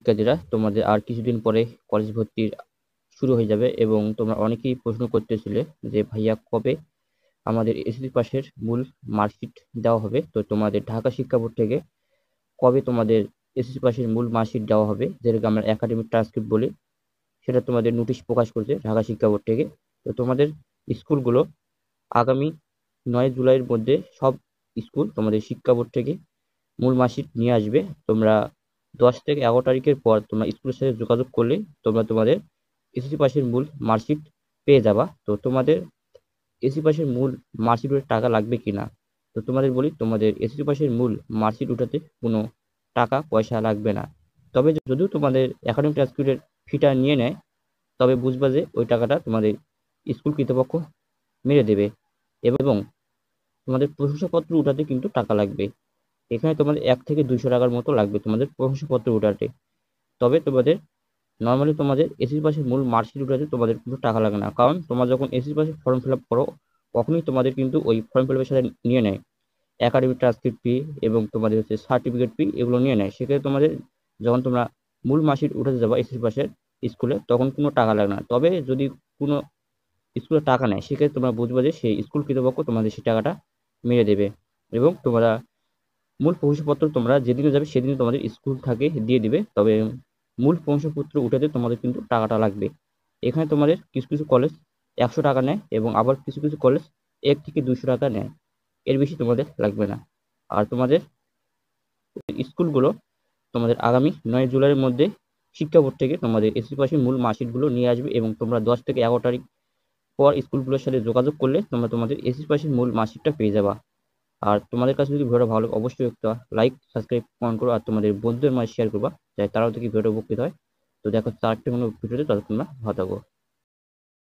শিক্ষার্থীরা তোমাদের আর কিছুদিন পরে কলেজ ভর্তির শুরু হয়ে যাবে এবং তোমরা অনেকেই প্রশ্ন করতেছিলে যে ভাইয়া কবে আমাদের এসএসসি পাসের মূল মার্কশিট দেওয়া হবে। তো তোমাদের ঢাকা শিক্ষা বোর্ড থেকে কবে তোমাদের এসএসসি পাসের মূল মার্কশিট দেওয়া হবে, যেটাকে আমরা একাডেমিক ট্রান্সক্রিপ্ট বলি, সেটা তোমাদের নোটিশ প্রকাশ করছে ঢাকা শিক্ষা বোর্ড থেকে। তো তোমাদের স্কুলগুলো আগামী 9 জুলাইয়ের মধ্যে সব স্কুল তোমাদের শিক্ষা বোর্ড থেকে মূল মার্কশিট নিয়ে আসবে। তোমরা 10 থেকে 11 তারিখের পর তোমরা স্কুলের সাথে যোগাযোগ করলে তোমরা তোমাদের এসএসসি পাসের মূল মার্কশিট পেয়ে যাবা। তো তোমাদের এসএসসি পাসের মূল মার্কশিট উঠাতে টাকা লাগবে কিনা, তো তোমাদের বলি, তোমাদের এসএসসি পাসের মূল মার্কশিট উঠাতে কোনো টাকা পয়সা লাগবে না। তবে যদিও তোমাদের একাডেমিক ট্রান্সক্রিপ্টের ফিটা নিয়ে নেয়, তবে বুঝবা যে ওই টাকাটা তোমাদের স্কুল কর্তৃপক্ষ মেরে দেবে এবং তোমাদের প্রশংসাপত্র উঠাতে কিন্তু টাকা লাগবে। এখানে তোমাদের 1 থেকে 200 টাকার মতো লাগবে তোমাদের প্রশংসাপত্র উঠাতে। তবে তোমাদের নর্মালি তোমাদের এসএসসি পাসের মূল মার্কশিট উঠাতে তোমাদের কোনো টাকা লাগে না, কারণ তোমরা যখন এসএসসি পাসের ফর্ম ফিল আপ করো তখনই তোমাদের কিন্তু ওই ফর্ম ফিল আপের সাথে নিয়ে নেয় একাডেমিক ট্রান্সক্রিপ্ট ফি এবং তোমাদের হচ্ছে সার্টিফিকেট ফি, এগুলো নিয়ে নেয়। সেক্ষেত্রে তোমাদের যখন তোমরা মূল মার্কশিট উঠাতে যাবা এসএসসি পাসের স্কুলে, তখন কোনো টাকা লাগে না। তবে যদি কোনো স্কুলে টাকা নেয়, সেক্ষেত্রে তোমরা বুঝবে যে সেই স্কুল কর্তৃপক্ষ তোমাদের সেই টাকাটা মেরে দেবে এবং তোমরা মূল প্রবেশপত্র তোমরা যেদিনে যাবে সেদিনে তোমাদের স্কুল থেকে দিয়ে দিবে। তবে মূল প্রবেশপত্র উঠাতে তোমাদের কিন্তু টাকাটা লাগবে। এখানে তোমাদের কিছু কিছু কলেজ 100 টাকা নেয় এবং আবার কিছু কিছু কলেজ 1 থেকে 200 টাকা নেয়, এর বেশি তোমাদের লাগবে না। আর তোমাদের স্কুলগুলো তোমাদের আগামী 9 জুলাইয়ের মধ্যে শিক্ষা বোর্ড থেকে তোমাদের এসএসসি পাসের মূল মার্কশিটগুলো নিয়ে আসবে এবং তোমরা 10 থেকে 11 তারিখ পর স্কুলগুলোর সাথে যোগাযোগ করলে তোমরা তোমাদের এসএসসি পাসের মূল মার্কশিটটা পেয়ে যাবা। আর তোমাদের কাছে যদি ভিডিওটা ভালো লাগে অবশ্যই একটা লাইক, সাবস্ক্রাইব, কমেন্ট করো আর তোমাদের বন্ধুদের মাঝে শেয়ার করবা, যাতে তারাও দেখি ভিডিওটা উপকৃত হয়। তো দেখো, 4টা কোনো ভিডিওতে, ততক্ষণ ভালো থাকো।